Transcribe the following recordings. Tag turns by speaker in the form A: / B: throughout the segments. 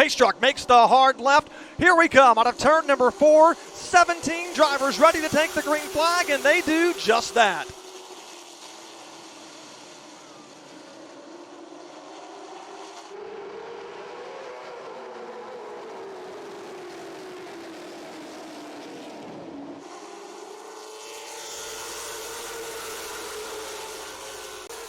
A: race truck makes the hard left. Here we come out of turn number 4. 17 drivers ready to take the green flag, and they do just that.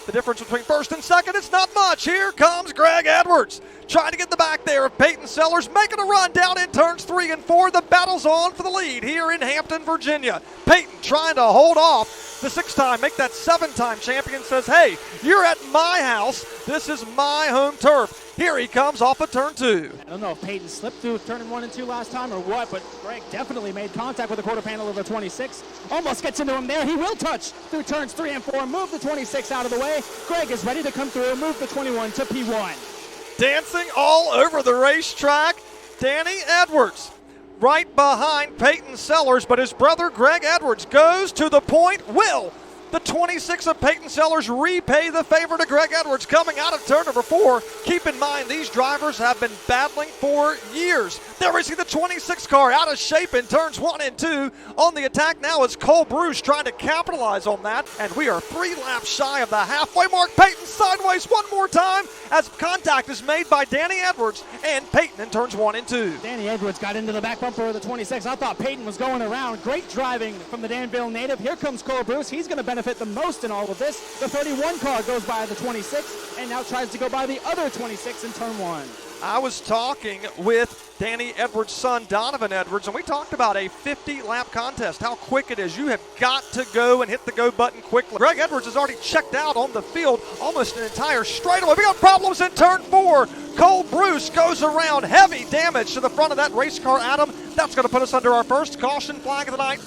A: The difference between first and second, it's not much. Here comes Greg Edwards, trying to get the back there of Peyton Sellers, making a run down in turns 3 and 4. The battle's on for the lead here in Hampton, Virginia. Peyton trying to hold off the 6-time, make that 7-time champion, says, hey, you're at my house. This is my home turf. Here he comes off of turn 2.
B: I don't know if Peyton slipped through turn 1 and 2 last time or what, but Greg definitely made contact with the quarter panel of the 26. Almost gets into him there. He will touch through turns 3 and 4, move the 26 out of the way. Greg is ready to come through and move the 21 to P1.
A: Dancing all over the racetrack, Danny Edwards right behind Peyton Sellers, but his brother Greg Edwards goes to the point. Will the 26 of Peyton Sellers repay the favor to Greg Edwards coming out of turn number 4? Keep in mind, these drivers have been battling for years. There we see the 26 car out of shape in turns 1 and 2. On the attack now is Cole Bruce trying to capitalize on that, and we are 3 laps shy of the halfway mark. Peyton sideways one more time as contact is made by Danny Edwards and Peyton in turns 1 and 2.
B: Danny Edwards got into the back bumper of the 26. I thought Peyton was going around. Great driving from the Danville native. Here comes Cole Bruce. He's going to benefit the most in all of this. The 31 car goes by the 26 and now tries to go by the other 26 in turn 1.
A: I was talking with Danny Edwards' son, Donovan Edwards, and we talked about a 50-lap contest, how quick it is. You have got to go and hit the go button quickly. Greg Edwards has already checked out on the field almost an entire straightaway. We got problems in turn 4. Cole Bruce goes around. Heavy damage to the front of that race car, Adam. That's going to put us under our first caution flag of the night.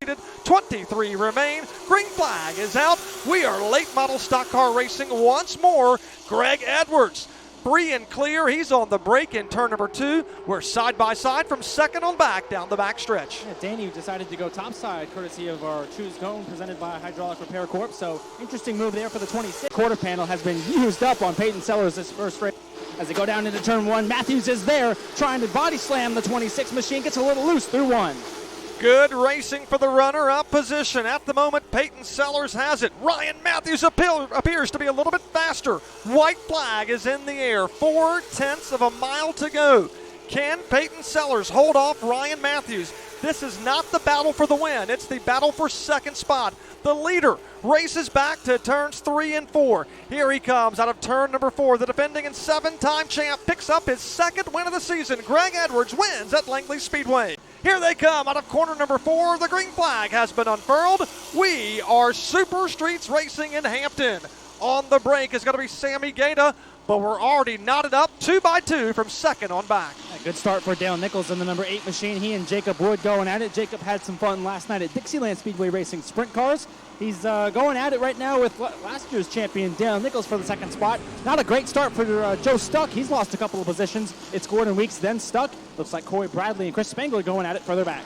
A: 23 remain. Green flag is out. We are late model stock car racing once more. Greg Edwards, free and clear. He's on the break in turn number 2. We're side by side from second on back down the back stretch.
B: Yeah, Danny decided to go topside courtesy of our Choose Cone presented by Hydraulic Repair Corp. So interesting move there for the 26. Quarter panel has been used up on Peyton Sellers this first race. As they go down into turn 1, Matthews is there trying to body slam the 26 machine. Gets a little loose through 1.
A: Good racing for the runner-up position. At the moment, Peyton Sellers has it. Ryan Matthews appears to be a little bit faster. White flag is in the air. 4/10 of a mile to go. Can Peyton Sellers hold off Ryan Matthews? This is not the battle for the win. It's the battle for second spot. The leader races back to turns 3 and 4. Here he comes out of turn number 4. The defending and 7-time champ picks up his second win of the season. Greg Edwards wins at Langley Speedway. Here they come out of corner number 4. The green flag has been unfurled. We are Super Streets Racing in Hampton. On the break is going to be Sammy Gaeta, but we're already knotted up 2 by 2 from second on back.
B: A good start for Dale Nichols in the number 8 machine. He and Jacob Wood going at it. Jacob had some fun last night at Dixieland Speedway racing sprint cars. He's going at it right now with last year's champion Dale Nichols for the second spot. Not a great start for Joe Stuck. He's lost a couple of positions. It's Gordon Weeks, then Stuck. Looks like Corey Bradley and Chris Spangler going at it further back.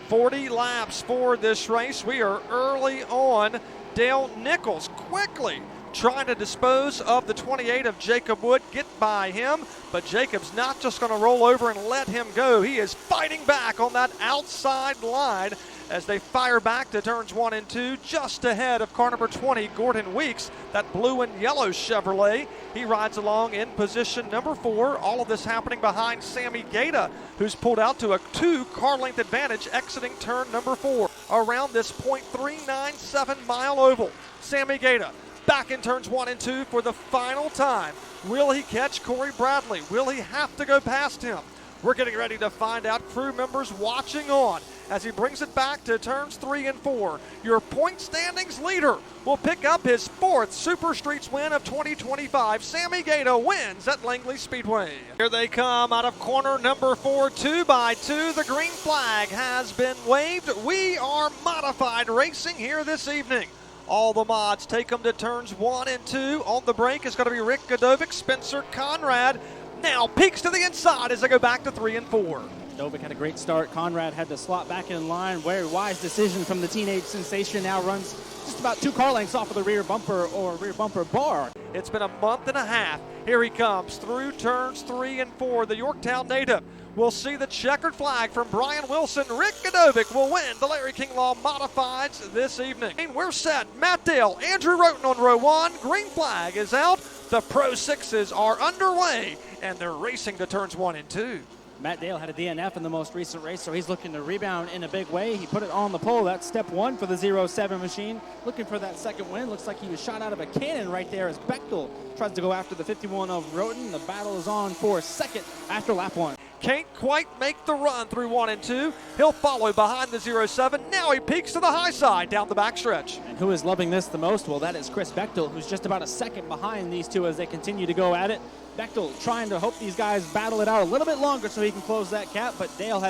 A: 40 laps for this race. We are early on. Dale Nichols quickly trying to dispose of the 28 of Jacob Wood, get by him, but Jacob's not just going to roll over and let him go. He is fighting back on that outside line as they fire back to turns 1 and 2, just ahead of car number 20, Gordon Weeks, that blue and yellow Chevrolet. He rides along in position number 4. All of this happening behind Sammy Gaeta, who's pulled out to a 2-car length advantage exiting turn number 4 around this .397 mile oval. Sammy Gaeta back in turns 1 and 2 for the final time. Will he catch Corey Bradley? Will he have to go past him? We're getting ready to find out. Crew members watching on as he brings it back to turns 3 and 4. Your point standings leader will pick up his 4th Super Streets win of 2025. Sammy Gaeta wins at Langley Speedway. Here they come out of corner number 4, 2 by 2. The green flag has been waved. We are modified racing here this evening. All the mods take them to turns 1 and 2. On the break is going to be Rick Godovic, Spencer Conrad, now peeks to the inside as they go back to 3 and 4.
B: Novick had a great start. Conrad had to slot back in line. Very wise decision from the teenage sensation. Now runs just about 2 car lengths off of the rear bumper or rear bumper bar.
A: It's been a month and a half. Here he comes through turns 3 and 4. The Yorktown native will see the checkered flag from Brian Wilson. Rick Godovic will win the Larry King Law Modifieds this evening. We're set. Matt Dale, Andrew Roten on row 1. Green flag is out. The Pro 6s are underway, and they're racing to turns 1 and 2.
B: Matt Dale had a DNF in the most recent race, so he's looking to rebound in a big way. He put it on the pole. That's step 1 for the 07 machine. Looking for that second win. Looks like he was shot out of a cannon right there as Bechtel tries to go after the 51 of Roten. The battle is on for second after lap 1.
A: Can't quite make the run through 1 and 2. He'll follow behind the 07. Now he peeks to the high side down the backstretch.
B: And who is loving this the most? Well, that is Chris Bechtel, who's just about a second behind these two as they continue to go at it. Bechtel trying to hope these guys battle it out a little bit longer so he can close that gap, but Roten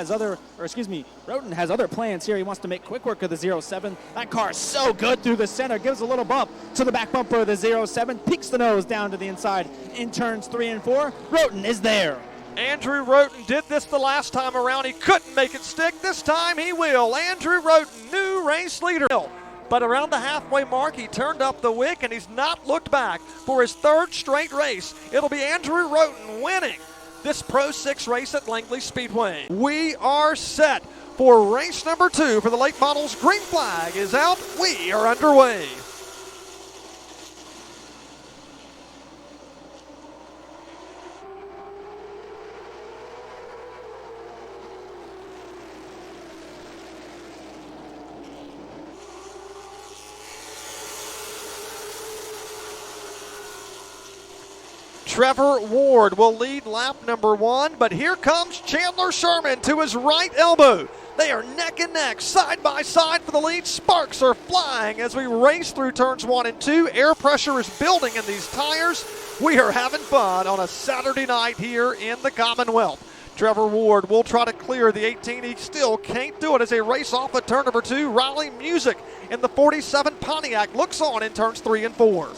B: has other plans here. He wants to make quick work of the 07. That car is so good through the center, gives a little bump to the back bumper of the 07, peeks the nose down to the inside in turns 3 and 4. Roten is there.
A: Andrew Roten did this the last time around. He couldn't make it stick. This time he will. Andrew Roten, new race leader. But around the halfway mark, he turned up the wick, and he's not looked back for his 3rd straight race. It'll be Andrew Roten winning this Pro 6 race at Langley Speedway. We are set for race number 2 for the late models. Green flag is out. We are underway. Trevor Ward will lead lap number 1, but here comes Chandler Sherman to his right elbow. They are neck and neck, side by side for the lead. Sparks are flying as we race through turns 1 and 2. Air pressure is building in these tires. We are having fun on a Saturday night here in the Commonwealth. Trevor Ward will try to clear the 18. He still can't do it as they race off at turn number 2. Riley Music in the 47 Pontiac looks on in turns 3 and 4.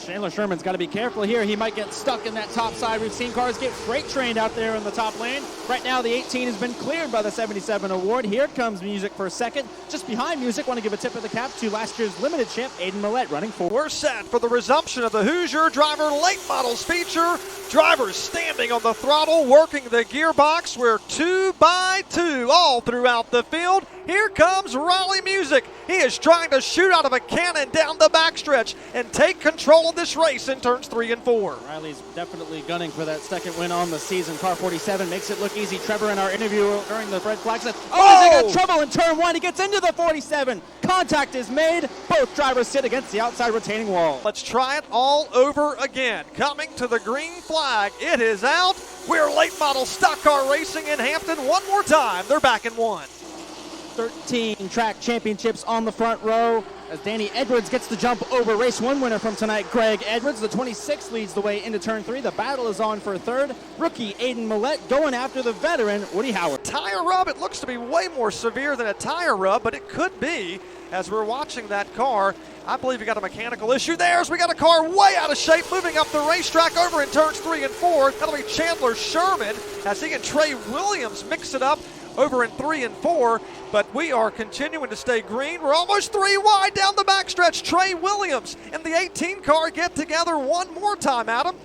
B: Chandler Sherman's got to be careful here. He might get stuck in that top side. We've seen cars get freight trained out there in the top lane. Right now, the 18 has been cleared by the 77 award. Here comes Music for second. Just behind Music, want to give a tip of the cap to last year's limited champ, Aiden Millette, running 4.
A: We're set for the resumption of the Hoosier Driver Late Models feature. Drivers standing on the throttle, working the gearbox. We're 2 by 2 all throughout the field. Here comes Riley Music. He is trying to shoot out of a cannon down the backstretch and take control of this race in turns 3 and 4.
B: Riley's definitely gunning for that second win on the season. Car 47 makes it look easy. Trevor in our interview during the red flag said, they got trouble in turn 1. He gets into the 47. Contact is made. Both drivers sit against the outside retaining wall.
A: Let's try it all over again. Coming to the green flag. It is out. We're late model stock car racing in Hampton one more time. They're back in 1.
B: 13 track championships on the front row as Danny Edwards gets the jump over race 1 winner from tonight, Greg Edwards. The 26 leads the way into turn 3. The battle is on for third. Rookie Aiden Millette going after the veteran Woody Howard.
A: Tire rub, it looks to be way more severe than a tire rub, but it could be as we're watching that car. I believe we got a mechanical issue there as we got a car way out of shape moving up the racetrack over in turns 3 and 4. That'll be Chandler Sherman as he and Trey Williams mix it up over in 3 and 4, but we are continuing to stay green. We're almost 3 wide down the backstretch. Trey Williams and the 18 car get together one more time, Adam.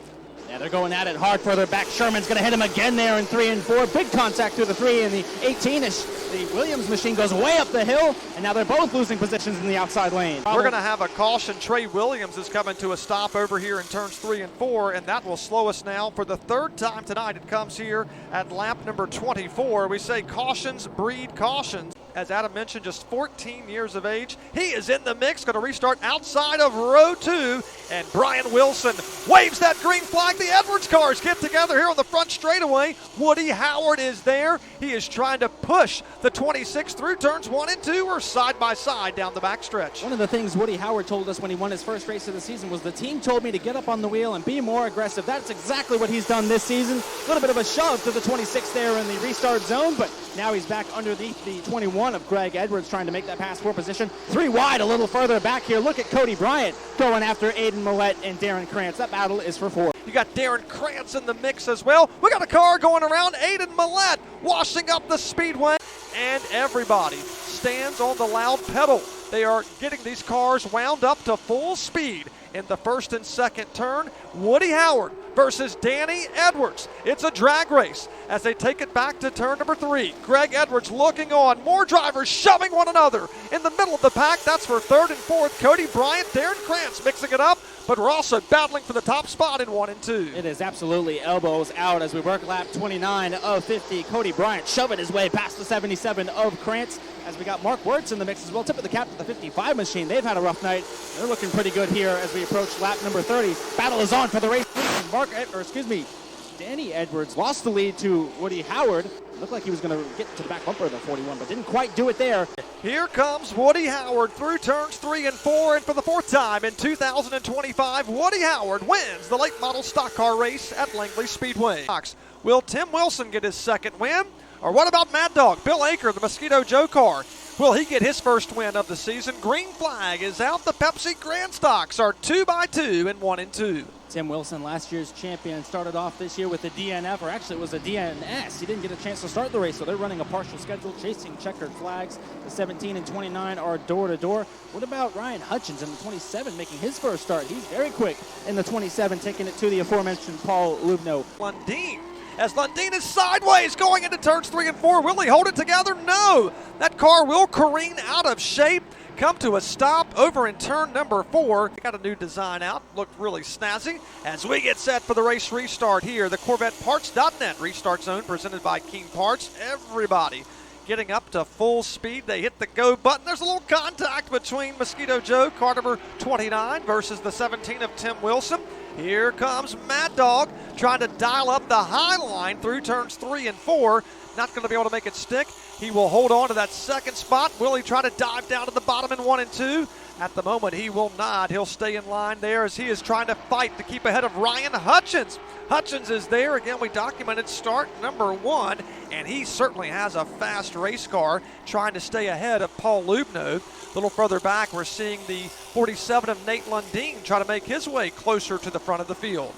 B: Yeah, they're going at it hard further back. Sherman's going to hit him again there in 3 and 4. Big contact through the 3 and the 18. The Williams machine goes way up the hill, and now they're both losing positions in the outside lane.
A: We're going to have a caution. Trey Williams is coming to a stop over here in turns 3 and 4, and that will slow us now for the 3rd time tonight. It comes here at lap number 24. We say cautions breed cautions. As Adam mentioned, just 14 years of age. He is in the mix, going to restart outside of row 2, and Brian Wilson waves that green flag. The Edwards cars get together here on the front straightaway. Woody Howard is there. He is trying to push the 26 through turns 1 and 2 or side by side down the backstretch.
B: One of the things Woody Howard told us when he won his first race of the season was the team told me to get up on the wheel and be more aggressive. That's exactly what he's done this season. A little bit of a shove to the 26 there in the restart zone, but now he's back underneath the 21 of Greg Edwards trying to make that pass for position. 3 wide a little further back here. Look at Cody Bryant going after Aiden Millette and Darren Krantz. That battle is for 4.
A: You got Darren Krantz in the mix as well. We got a car going around. Aiden Millette washing up the speedway. And everybody stands on the loud pedal. They are getting these cars wound up to full speed. In the first and second turn, Woody Howard versus Danny Edwards. It's a drag race as they take it back to turn number 3. Greg Edwards looking on. More drivers shoving one another. In the middle of the pack, that's for third and fourth. Cody Bryant, Darren Krantz mixing it up, but we're also battling for the top spot in 1 and 2.
B: It is absolutely elbows out as we work lap 29 of 50. Cody Bryant shoving his way past the 77 of Krantz. As we got Mark Wirtz in the mix as well. Tip of the cap to the 55 machine. They've had a rough night. They're looking pretty good here as we approach lap number 30. Battle is on for the race. Danny Edwards lost the lead to Woody Howard. Looked like he was going to get to the back bumper of the 41, but didn't quite do it there.
A: Here comes Woody Howard through turns 3 and 4, and for the 4th time in 2025, Woody Howard wins the late model stock car race at Langley Speedway. Will Tim Wilson get his second win? Or what about Mad Dog, Bill Aker, the Mosquito Joe car? Will he get his first win of the season? Green flag is out. The Pepsi Grand Stocks are 2x2 in 1 and 2.
B: Tim Wilson, last year's champion, started off this year with a DNF, or actually it was a DNS. He didn't get a chance to start the race, so they're running a partial schedule, chasing checkered flags. The 17 and 29 are door-to-door. What about Ryan Hutchins in the 27 making his first start? He's very quick in the 27, taking it to the aforementioned Paul Lubno.
A: Lundeen. As Lundeen is sideways going into turns 3 and 4. Will he hold it together? No. That car will careen out of shape, come to a stop over in turn number 4. Got a new design out. Looked really snazzy. As we get set for the race restart here, the CorvetteParts.net restart zone presented by King Parts. Everybody getting up to full speed. They hit the go button. There's a little contact between Mosquito Joe, car number 29, versus the 17 of Tim Wilson. Here comes Mad Dog trying to dial up the high line through turns 3 and 4. Not going to be able to make it stick. He will hold on to that second spot. Will he try to dive down to the bottom in 1 and 2? At the moment, he will not. He'll stay in line there as he is trying to fight to keep ahead of Ryan Hutchins. Hutchins is there. Again, we documented start number 1, and he certainly has a fast race car trying to stay ahead of Paul Lubno. A little further back, we're seeing the 47 of Nate Lundeen try to make his way closer to the front of the field.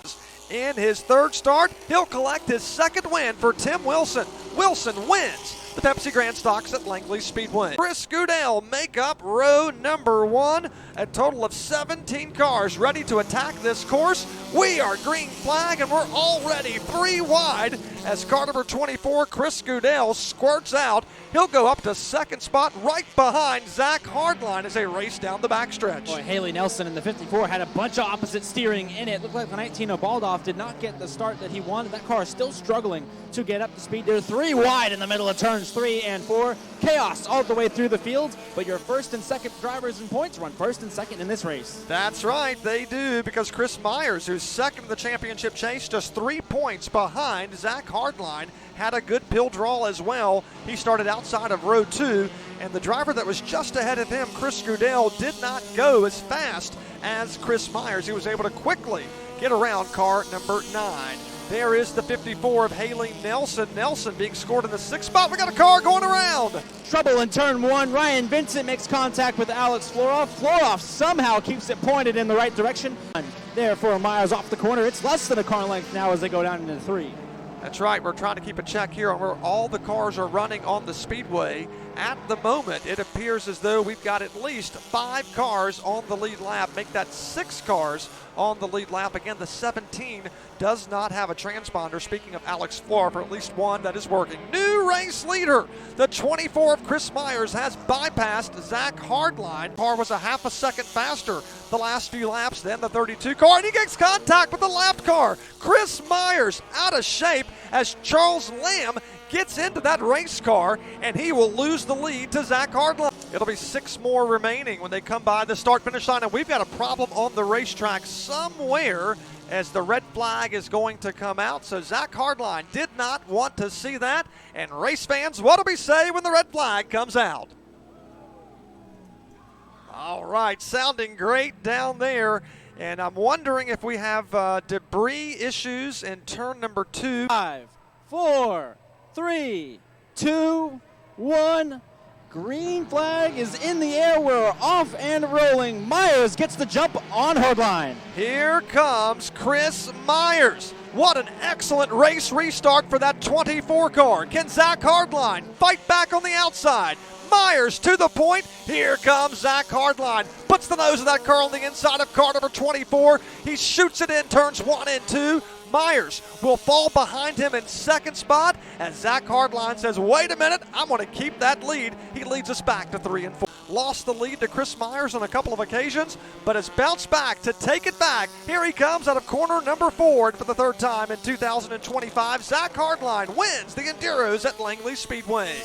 A: In his third start, he'll collect his second win for Tim Wilson. Wilson wins the Pepsi Grand Stocks at Langley Speedway. Chris Goodell make up row number 1. A total of 17 cars ready to attack this course. We are green flag and we're already 3 wide as car number 24, Chris Goodell, squirts out. He'll go up to second spot right behind Zach Hardline as they race down the backstretch.
B: Boy, Haley Nelson in the 54 had a bunch of opposite steering in it. Looked like the 19 of Baldoff did not get the start that he wanted. That car is still struggling to get up to speed. They're 3 wide in the middle of turns 3 and 4. Chaos all the way through the field, but your first and second drivers in points run first and second in this race.
A: That's right, they do, because Chris Myers, who's second in the championship chase, just 3 points behind Zach Hardline, had a good pill draw as well. He started outside of row 2, and the driver that was just ahead of him, Chris Goodell, did not go as fast as Chris Myers. He was able to quickly get around car number 9. There is the 54 of Haley Nelson. Nelson being scored in the 6th spot. We got a car going around.
B: Trouble in turn 1. Ryan Vincent makes contact with Alex Floroff. Floroff somehow keeps it pointed in the right direction. There for Myers off the corner. It's less than a car length now as they go down into 3.
A: That's right. We're trying to keep a check here on where all the cars are running on the speedway. At the moment, it appears as though we've got at least 5 cars on the lead lap. Make that 6 cars on the lead lap. Again, the 17 does not have a transponder. Speaking of Alex Flor, for at least one that is working. New race leader. The 24 of Chris Myers has bypassed Zach Hardline. Car was a half a second faster the last few laps than the 32 car, and he gets contact with the lapped car. Chris Myers out of shape as Charles Lamb gets into that race car, and he will lose the lead to Zach Hardline. It'll be 6 more remaining when they come by the start-finish line, and we've got a problem on the racetrack somewhere as the red flag is going to come out. So Zach Hardline did not want to see that, and race fans, what do we say when the red flag comes out? All right, sounding great down there, and I'm wondering if we have debris issues in turn number 2.
B: 5, 4, 3, 2, 1. Green flag is in the air. We're off and rolling. Myers gets the jump on hardline.
A: Here comes Chris Myers. What an excellent race restart for that 24 car. Can Zach Hardline fight back on the outside? Myers to the point. Here comes Zach Hardline. Puts the nose of that car on the inside of car number 24. He shoots it in turns 1 and 2. Myers will fall behind him in second spot as Zach Hardline says, wait a minute, I'm going to keep that lead. He leads us back to 3 and 4. Lost the lead to Chris Myers on a couple of occasions, but has bounced back to take it back. Here he comes out of corner number 4 for the third time in 2025. Zach Hardline wins the Enduros at Langley Speedway.